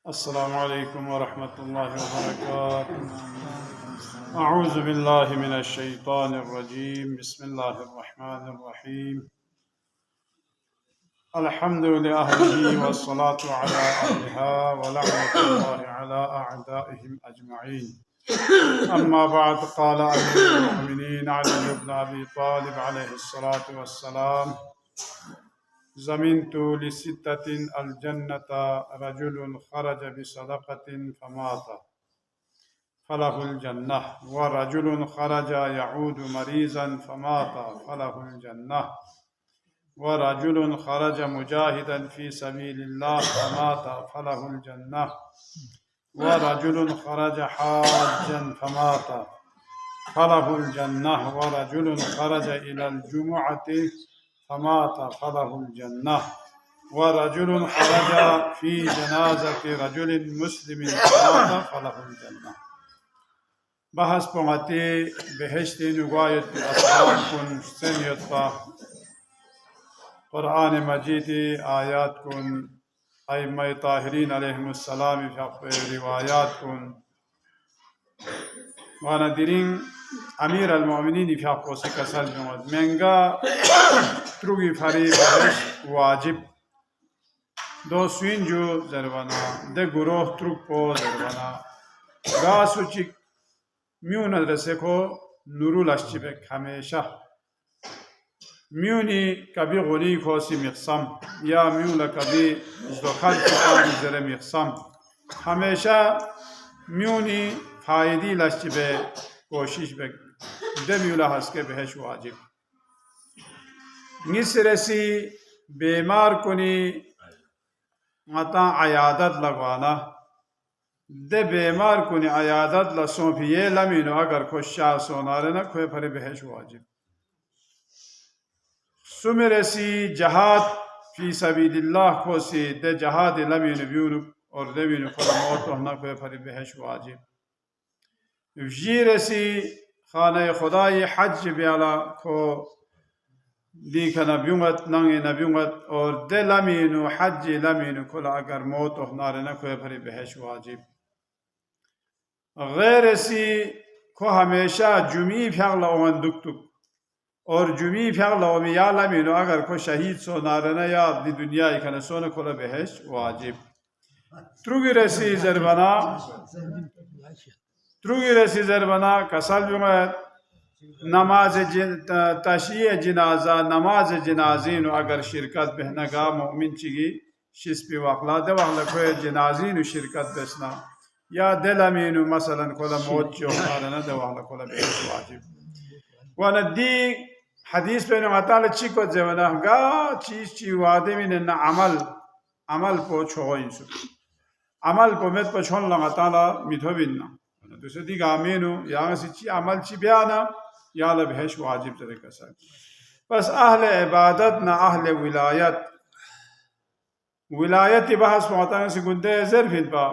السلام عليكم ورحمة الله وبركاته. أعوذ بالله من الشيطان الرجيم. بسم الله الرحمن الرحيم. الحمد لأهله والصلاة على أهلها ولعنة الله على أعدائهم أجمعين. أما بعد، قال أمير المؤمنين علي بن أبي طالب عليه الصلاة والسلام: زمنت لستة الجنة رجل خرج بصدقة فمات فله الجنة، ورجل خرج يعود مريضا فمات فله الجنة، ورجل خرج مجاهدا في سبيل الله فمات فله الجنة، ورجل خرج حاجا فمات فله الجنة، ورجل خرج إلى الجمعة فمات فله الجنة، ورجل خرج في جنازة رجل مسلم فمات فله الجنة. بحث پونغتی بهشتی نگوایت اصحاب کن سنیت با قرآن مجید آیات کن ائمه طاهرین علیهم السلام روایات کن وانا دیرین امیر المؤمنین فی حقوسی کسل جمعت منگا تروگی فری بهشت واجب دو سوینجو زروانا ده گروه تروگ پو زروانا گاسو چی میون رسه کو نورو لشچی بک همیشه میونی کبی غنی کوسی مقسم یا میون کبی زدوکل چکانی زره مقسم همیشه میونی فایدی لشچی به کوشش بک ده میولا هست که بهش واجب نیس رسی بیمار کنی متا عیادت لگوانا ده بیمار کنی عیادت لسوپیه لمینو اگر کشا سوناره نه کوئی پر بهش واجب سمرسی جهاد فی سبیل الله کوسی ده جهاد لمینو بیونو اور لمینو کلا موتو نه کوئی پر بهش واجب وجیرسی خانه خدای حج بیالا کو دیکھ نبیونت ننگ نبیونت اور ده لمینو حج لمینو کلا اگر موتو ناره نه کوئی پر بهش واجب غیر سی کو ہمیشہ جمعی پھیغلا اوان دک دک اور جمعی پھیغلا اومی یا لمینو اگر کو شہید سو نارنا یا دی دنیا کنا سونا کلا بهش واجب تروگی رسی زربنا کسال بیمت نماز تشیع جنازہ نماز جنازین اگر شرکت بہنگا مؤمن چگی شس پی واقلا ده واقلا کوئی جنازین شرکت بسنا یا دلمینو مثلا کلا موت جو نارنا ده واقلا کلا بهش واجب وانا دی حدیث پہ نماتالا چی کو زیونا گا چیز چی وعده من عمل پو چھو انسو عمل پو مت پو چھون لغتالا میتو بیننا دوسرے دی گامینو یہاں سے چی عمل چی بیانا یا لبہش واجب ذرکا ساکی بس اہل عبادت نا اہل ولایت بحث معتانا سے گندے ظرفت با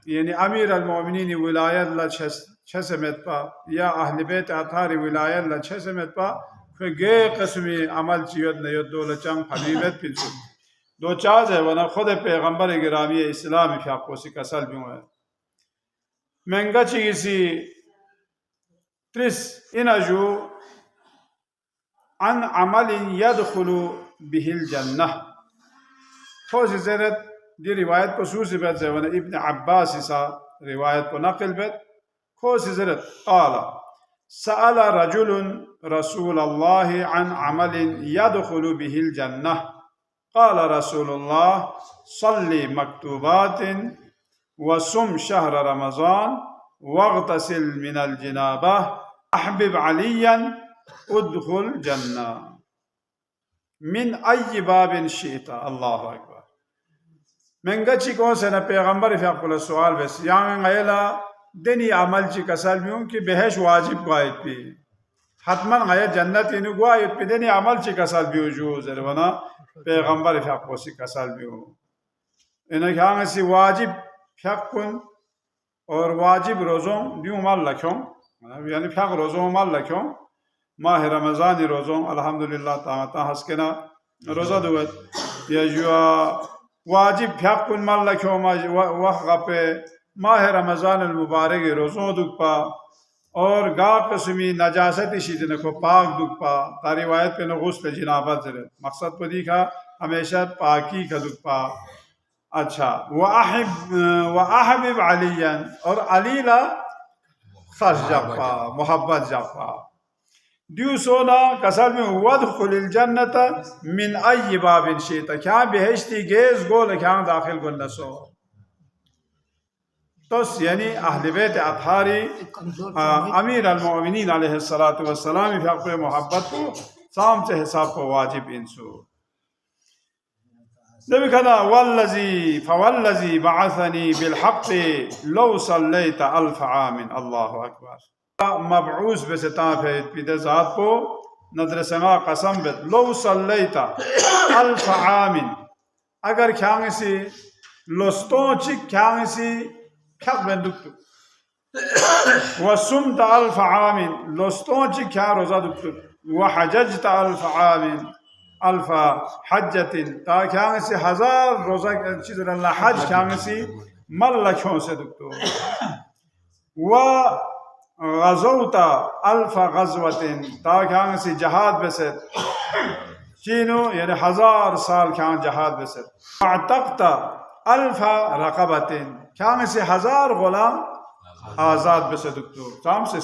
یعنی امیر المؤمنین ولایت لا چھسمت با یا اہل بیت اطہار ولایت لا چھسمت با پھر گئے قسمی عمل چیوت نیت دولہ چنگ حبیبت پھلسو دو چاز ہے ونا خود پیغمبر گرامی اسلامی فی حقوسی کسل بیوں ہے منگا چیزی ترس انجو عن عمل يدخل به الجنة خوزی زیرت دی روایت کو سوسی بیت زیوانا ابن عباس سا روایت کو نقل بیت خوزی زیرت قال سأل رجل رسول الله عن عمل يدخل به الجنة قال رسول الله صلي مكتوبات وصم شهر رمضان واغتسل من الجنابة أحبب عليا ادخل جنة من أي باب شئت. الله أكبر. من قد شكو سنة پیغمبر في أقول السؤال بس يعني غيلا دني عمل چی کسال بیون کہ بهش واجب قائد پی حتما غیر جنت اینو قائد پی دنی عمل چی کسال بیو جو زروانا پیغمبر في أقول سی کسال بیو انك ہاں سی واجب فیق کن اور واجب روزوں بیو مال لکھوں یعنی فیق روزوں مال لکھوں ماہ رمضان روزوں الحمدللہ تا حسکنا روزہ دوت یا جوا वाजिब फ्याकुन मल्ला क्योमा वह पे माह रमज़ान मुबारक रोज़ों दुखपा और गा कसमी नजासत शीदन को पाक दुखपा तारी रिवायत पे न गुस्ल जिनाबत जरे मकसद पर दिखा हमेशा पाकी का दुखपा। अच्छा वह अहबिब अलीयन और अली ला खर्च जापा मोहब्बत जापा द्यू सोना कसर में वदखुलिल जन्नत मिन अय्यि बाबिन शीता क्या बेहश्ती गेज गोल क्या दाखिल गुन सो तो यानी अहले बैत अत्हारी अमीर अल मोमिनीन अलैहिस्सलातु वस्सलाम की मोहब्बत को साम से हिसाब को वाजिब इंसू जब कहा वल्लजी बअसनी बिलहक़ लौ सल्लैत अल्फ आमिन अल्लाहु अकबर मबऊस बेसता है पिदे जात को नदर समा कसम बेत लौ सल्लैत अल्फ आमिन अगर ख्यांगसी लोस्तों चिक ख्यांगसी ख्याक बंदुक वसुमत अल्फ आमिन लोस्तों चिक ख्या रोजा दुक वहजजत अल्फ आमिन अल्फा हज्जतिन ता ख्यांगसी हजार रोजा चीज अल्लाह हज ख्यांगसी मल्ला क्यों से दुक्तो व गज़ौता अल्फा गज़वतिन ता ख्यांगसी जहाद बेसत चीनो यानी हजार साल ख्यांग जहाद बेसत अतक़ता अल्फा रक़बतिन ख्यांगसी हजार गुलाम आजाद बेसत दुक्तो ताम से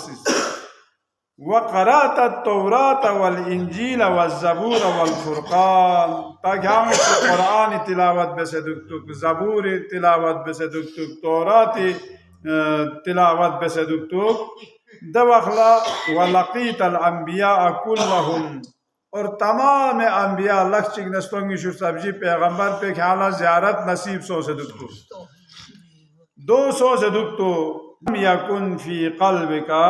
वक़रात तौरात वल इंजील वज़्ज़बूर वल फ़ुरक़ान ताकि कुरान तिलावत बेसदुक ज़बूर तिलावत बेसदुक तौरात तिलावत बेसदुक दवखला वलक़ीत अल अंबिया कुल्लहुम और तमाम अंबिया लक्ष्य नस्तोंगी शुर सब्जी पैगंबर पे ख्याला ज़ियारत नसीब सो से दुक 200 से दुक यकुन फ़ी क़ल्बिका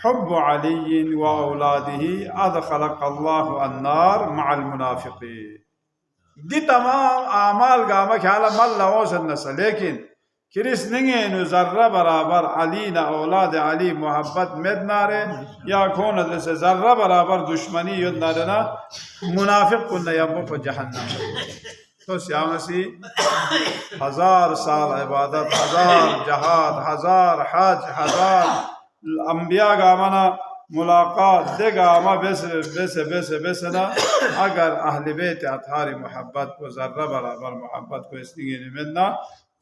हुब्ब अली व औलादिही अदखलकल्लाहु अन्नार मअल मुनाफिकीन दी तमाम आमाल गामा ख्याला मल्ला वसन नस लेकिन किरिस निंगे नु जर्रा बराबर अली न औलाद अली मोहब्बत में नारे या कौन से जर्रा बराबर दुश्मनी युद्ध नारे ना मुनाफिक कुन यम्बो को जहन्नम तो श्यामसी हजार साल इबादत हजार जहाद हजार हज हजार अंबिया गामना मुलाकात दे गामा बेसे ना अगर अहले बैत अत्हारी मोहब्बत को जर्रा बराबर मोहब्बत को इसलिए निमना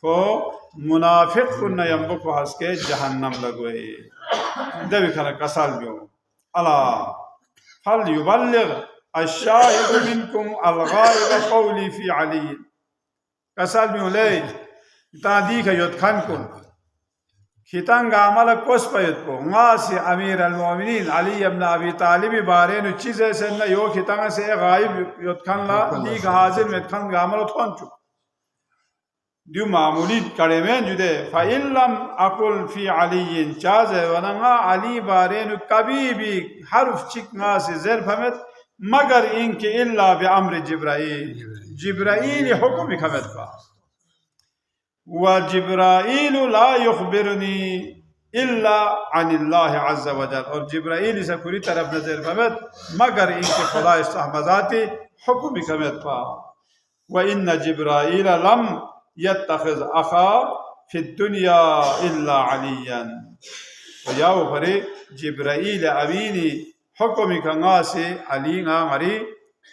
को मुनाफिक को नयम्बो को हंस के जहन्नम लगोए देवी खाना कसाल बियो अला फल युबल्लिग अश्शाहिद मिनकुम अलगाइब कौली फी अली कसाल बियो ले तादी का युद्ध खान को खितांग आमल कोस पयत को मासी अमीर अल मोमिनीन अली इब्न अबी तालिब बारे नु चीज़ से न यो खितांग से गायब युद्ध खान ला दी हाजिर में खान गामल थोन चुक द्यू मामूली कड़े में जुदे फ़इल्लम अकुल फ़ी अली चाज़े वनंगा अली बारे नु कभी भी हर्फ चिकना से ज़ेर फमत मगर इनके इल्ला बिअम्र जिब्राइल हुक्म खमत का व जिब्राइल ला युखबिरनी इल्ला अनिल्लाह अज़्ज़ व जल और जिब्राइल से पूरी तरफ नजर फमत मगर इनके खुदा सहमजाती हुक्म खमत का व इन्न जिब्राइल लम यत्तखिज़ अखा फिद दुनिया इल्ला अलियन याओ फरे जिब्राइल अबीनी हुक्म कंगा से अली गांगरी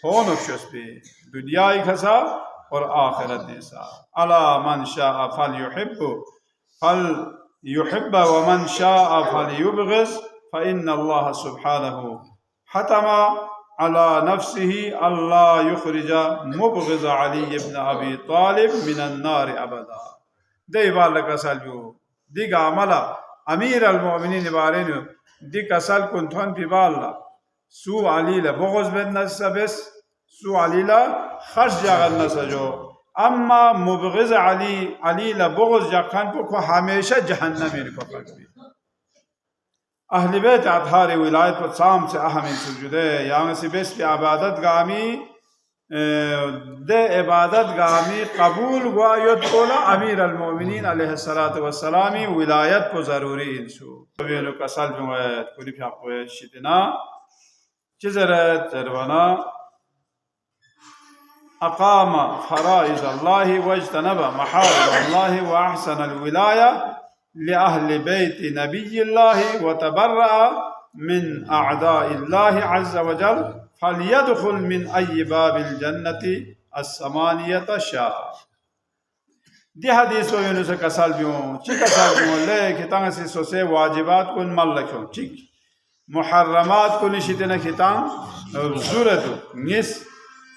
होन शस्बे दुनिया खसा और आखिरत ऐसा अला मन शाअ फल युहिब्ब व मन शाअ फल युबग़िज़ फ़इन्न अल्लाह सुब्हानहु हतमा अला नफ्सिही अल्लाह युखरिजा मुबग़िज़ अली इब्न अबी तालिब मिनन नार अबदा दे बाल कसल जो दिगा अमला अमीर अल मोमिनीन बारेन दिगा सल कुंथन पिबाला सु अली ला बुग़ज़ बिन नसबस सु अली ला खर्च जागल नसजो अम्मा मुबग़िज़ अली ला बुग़ज़ जखन को हमेशा जहन्नम में को पकड़ी अहले बैत अत्हारी विलायत पर साम से अहम सुजुदे यहाँ से बेस पे इबादत गामी दे इबादत गामी कबूल हुआ युद्ध कोला अमीर अल मोमिनीन अलैहिस्सलातु वस्सलामी विलायत को ज़रूरी इंसू कभी लोग कसल में हुए कुली फिर आपको शितना चिज़रत जरवाना अकाम फराइज़ अल्लाह वज्तनब महारिम अल्लाह व अहसन अलविलाया लिअहल बैत नबिय्यिल्लाह व तबर्रा मिन अअदाइल्लाह अज़्ज़ व जल फलियदखुल मिन अय्यि बाबिल जन्नति अस्समानियत शाह। दी हदीस व से कसal बियों ची कसal बियों ले खितांग से सोसे वाजिबात कुन मल लख्यों चिक मुहर्रमात कुन शितने खितांग ज़रूरत निस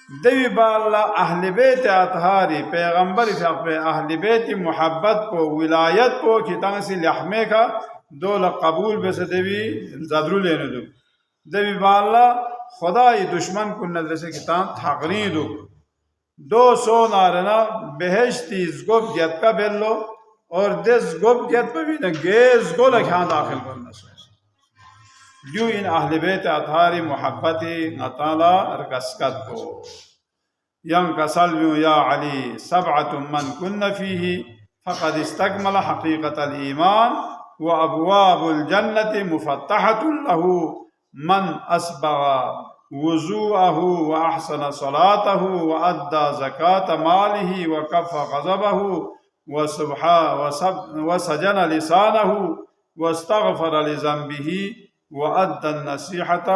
देवी बाला अहले बैत अतहारी पैगंबर पे अहले बैत मोहब्बत को विलायत को खितांग से लहमे का दो कबूल बेसे देवी ज़दरू लेने दो देवी बाला खुदाई दुश्मन कुन नजर से खितांग थाकरी दो 200 नारना बेहश्ती ज़गोब गियत का बेल्लो और देश गोब गियत पे भी न गेज गोला ख्याल दाखिल करना ल्यू इन अहले बैत अथारी मोहब्बती नताला रकस्कत को यंग कसल या अली सबअतुम मन कुन्न फीही फ़क़द इस्तकमल हक़ीक़तल ईमान व अबवाबुल जन्नति मुफ़त्तहतुन लहू मन असबग़ा वज़ूअहु व अहसन सलातहु व अद्दा ज़कात मालिही व कफ़ा ग़ज़बहु व सजन लिसानहु व इस्तग़फ़र लिज़ंबिही व अद्दा नसीहत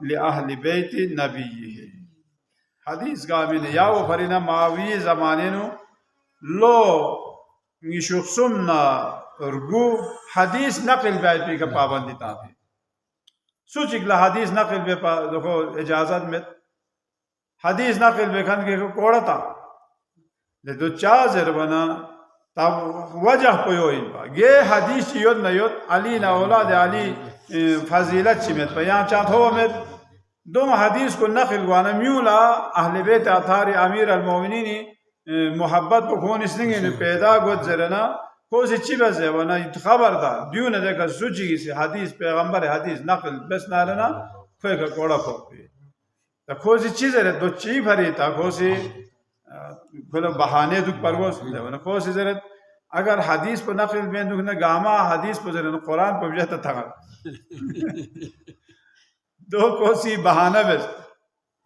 लिअहलि बैत नबिय्यिही। हदीस गामिन या वो फरीना मावी ज़माने नु लो निशुक्सुमना रुगु हदीस नक़ल बैत का पाबंदी ताबी सूचिकला हदीस नक़ल बे देखो इजाज़त में हदीस नक़ल बे खन के कोड़ा था ले दो चार बना तब वजह पोयो इन पा ये हदीस योद न योद अली ना औलाद अली फजीलत चिमेत पर यहाँ चाहतो में दो हदीस को नक़ल वाना म्यूला अहले बैत अथारी अमीर अल-मोमिनीन मोहब्बत को कौन इसलिए पैदा गोद जरना कोई चीज़ है वरना खबरदार दियो ने देखा सूची से हदीस पैगंबर हदीस नक़ल बस ना रहना कोई का कोड़ा फोड़े तो कोई चीज़ है दो चीज़ भरी था कोई कोई बहाने दुख परवोस है वरना कोई जरूरत अगर हदीस पर नक़ल में दुख न गामा हदीस पर जरूरत कुरान पर भी जाता था दो कोई बहाना बस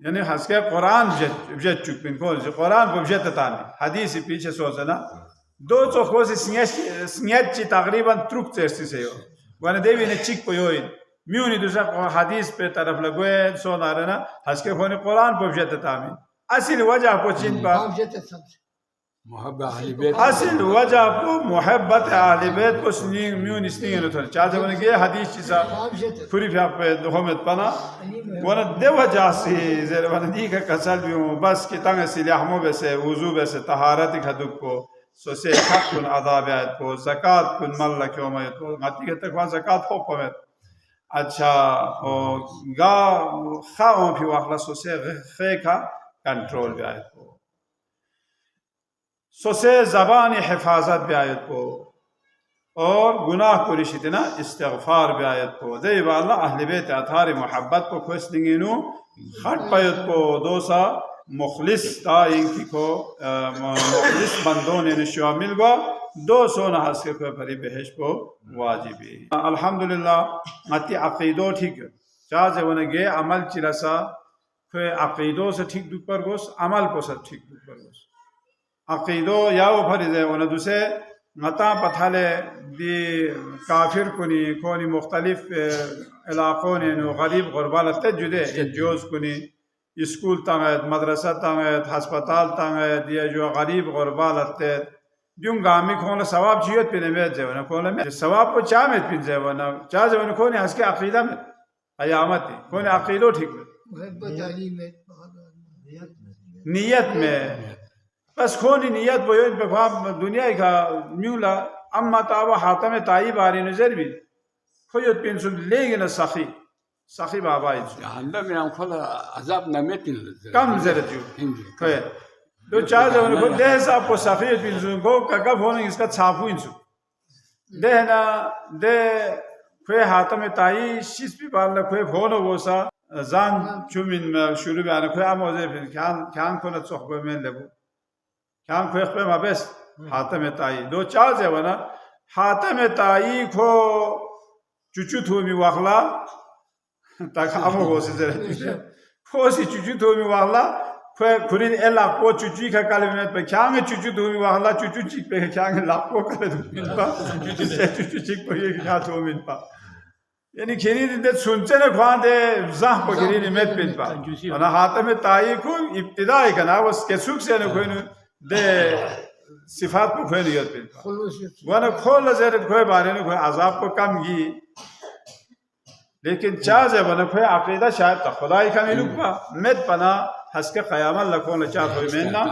यानी हंस के कुरान जज चुप इन को कुरान पर भी जाता था हदीस पीछे सोचना दो तो कोई स्नेह ची तकरीबन ट्रुक चेस्टी से हो वरना देवी ने चिक पे होई म्यूनी दूसरा हदीस पे तरफ लगवे सो ना रहना हंस के खोने कुरान पर भी जाता था असल वजह को चिन पा असल वजह को मोहब्बत अहले बैत को स्नींग म्यून स्नींग न चाहते वरना ये हदीस चीज़ा पूरी फिर पे दोहमत पना वरना देव जासी ज़रा वरना दी का कसल भी हूँ बस कि तंग सिले हमो वैसे वुज़ू वैसे तहारत खदुक को सोसे हक कुन अदा बैत को ज़कात कुन मल्ला क्यों मैं तो माती के तक वहाँ ज़कात हो पवे अच्छा और गा खाओं भी वाखला सोसे खे का कंट्रोल बैत को सोसे ज़बान हिफाजत बैत को और गुनाह को रिश्तना इस्तिग़फ़ार बैत को दे वाला अहले बैत अथारी मोहब्बत को खुश निगीनु हट पैत को दोसा मुखलिस ता इनकी को मुखलिस बंदों ने शामिल हुआ 200 नहस के परी बहश को वाजिबी अल्हम्दुलिल्लाह मती अक़ीदो ठीक चाहे वन गे अमल चिरसा खे अक़ीदो से ठीक दुख पर गोस अमल को सब ठीक दुख पर गोस अक़ीदो या वो फरिज़ वन दूसरे मता पथाले दी काफिर कुनी कोनी मुख्तलिफ इलाक़ों ने गरीब गुरबा लगते जुदे जोश कुनी स्कूल तंगत मदरसा तंगत हस्पताल तंगत या जो गरीब गुरबा लगते जुम गामी खोला सवाब जियत पिने में जेवना खोला में सवाब को चाह में पिन जेवना चाह जेवना खोने हंस के अक़ीदा में अयामत खोने अक़ीदो ठीक नियत में बस खोनी नियत बोयो पे दुनिया का म्यूला अम्मा तावा हातम ताई बारी नजर भी खोयत पिन सुन लेगी न सखी सखी बाबा जहन्नम में हम खोला अज़ाब न में कम जरूरत है तो चार जन को देह साहब को सफेद पिन को कब होने इसका छापू इंसु देह ना दे खोए हाथ में ताई शीश भी बाल खोए फोन वो सा जान चुमिन में शुरू में आने खोए आमोज़े फिर ख्यान को न चौक में लेबो ख्यान खोए पे माबेस हाथ में ताई दो चार जे वना हाथ में ताई को चुचु थू में वाखला तक आमो हो से जरे खोसी चुचु थू में वाखला खुरीन ए लाको चुची का कलमेत पे ख्यांग चुचु दुमी वाला चुचु चिक पे ख्यांग लाको कले दुमिन पा चुचु चिक पे ये क्या दुमिन पा यानी खिरी दे सुनचे ने ख्वां दे जाह पे खिरी निमेत पिन पा और हाथ में ताई को इब्तिदाई करना बस के सुख से ने कोई दे सिफात को कोई नहीं पिन पा वन खोल जरत कोई बारे ने कोई अजाब को कम की लेकिन चाहे वन कोई अकीदा शायद खुदाई का मिलूं पा मेद पना हंस के क़यामत लखों चाह थोड़ी मेना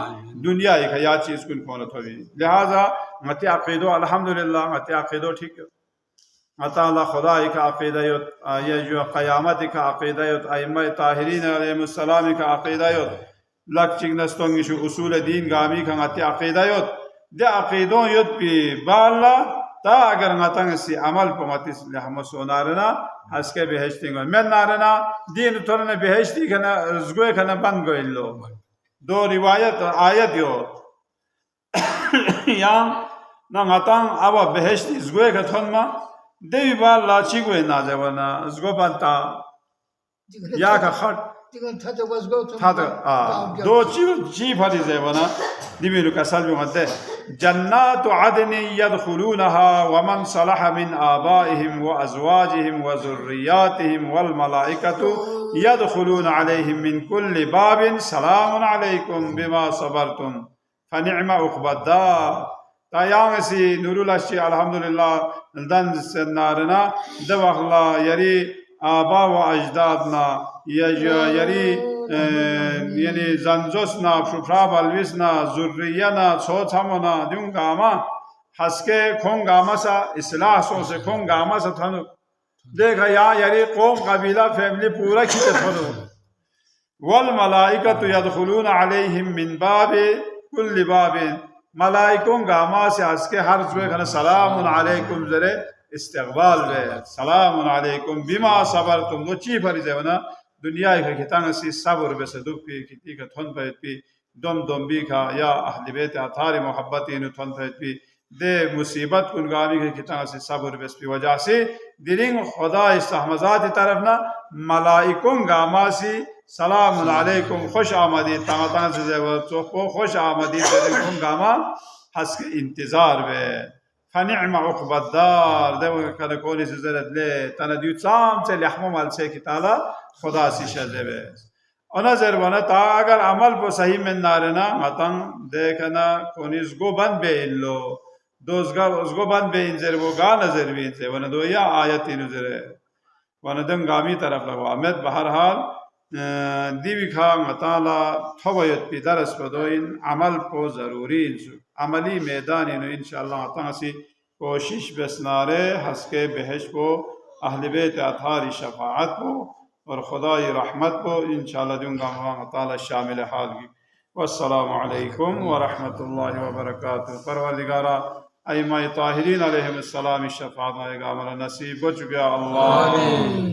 दुनिया एक या चीज़ कुन कौन थोड़ी लिहाजा मत अक़ीदो अल्हम्दुलिल्लाह मत अक़ीदो ठीक है मता अल्लाह खुदा का अक़ीदा ये जो क़यामत का अक़ीदा अइम्मा ताहिरीन अलैहिस्सलाम का अक़ीदा लक चिंगनस्तोंगी शु उसूल दीन गामी का मत अक़ीदा दे अक़ीदों युद्ध भी बाला ता अगर मतंग सी अमल पमतिस हम सोनारना हसके बेहश्ती मैं नारना दीन तोरने बेहश्ती खना जुए खना बन गए लो दो रिवायत आयत यो यां ना मतंग अब बेहश्ती जुए का थोनमा देवी बाल लाची गुए ना जवना जुगो बनता या का खट दो ची फरी जवना दिमिरु का सल्बु मते जन्नातु अदनि यदखुलूनहा वमन सलह मिन आबाइहिम व अज़वाजिहिम व ज़ुर्रियातिहिम वल मलाइकतु यदखुलून अलैहिम मिन कुल्लि बाबिन सलामुन अलैकुम बिमा सबरतुम फनिअमा उक़बद्दार तायांगसी नूरुल्लाह अल्हम्दुलिल्लाह दन सन्नारना दवखला यरी आबा व अजदादना यरी यानी जंजोसना फुफ्रा बलविसना जुर्रियाना सोथमना दुंगामा हसके खोंगामा सा इस्लाह सो से खोंगामा सा थनु देखा यहाँ यारी कौम कबीला फैमिली पूरा खींचे थनु वल मलाइकतु यदखुलून अलैहिम मिन बाबि कुल्लि बाबिन मलाइकों गामा से हसके हर जुए खना सलामुन अलैकुम जरे इस्तक़बाल वे सलामुन अलैकुम बिमा सबरतुम दो ची फरिज़े वना दुनिया के खितांग सी सब्र बे सदुक पे किती का थन पे पी दम दम भी का या अहले बैत अथार मोहब्बत इन थन पे पी दे मुसीबत कुन गामी के खितांग सी सब्र बे पी वजह से दिलिंग खुदा इस्तहमजात तरफ ना मलाइकों गामा सी सलाम अलैकुम खुश आमदी ताता से चोको खुश आमदी दिलिंग गामा हस के इंतजार बे फनिअमा उक़बद्दार देव कर कोनी से जरत ले तना दिउ साम से लहमो माल से की ताला खुदा सी शजेबे अनजर बना ता अगर अमल को सही में नारना मतंग देखना कोनिस गो बंद बे इल्लो दोसगा उसको बंद बे इंजर वो गा नजर भी से वन दो या आयत नजर वन दम गामी तरफ लगो अहमद बहरहाल दीवी खा मताला थवयत पी दरस पदोइन अमल को जरूरी अमली मैदान इन इंशाअल्लाह तासी कोशिश बसनारे हसके बहश को अहले बैत अथारी शफाअत को और खुदाई रहमत को इंशाअल्लाह दूंगा अल्लाह ताला शामिल हाल की वस्सलामु अलैकुम व रहमतुल्लाहि व बरकातहू परवरदिगारा अइम्मा ताहिरीन अलैहिस्सलाम शफाअत का अमल नसीब हो चुका अल्लाह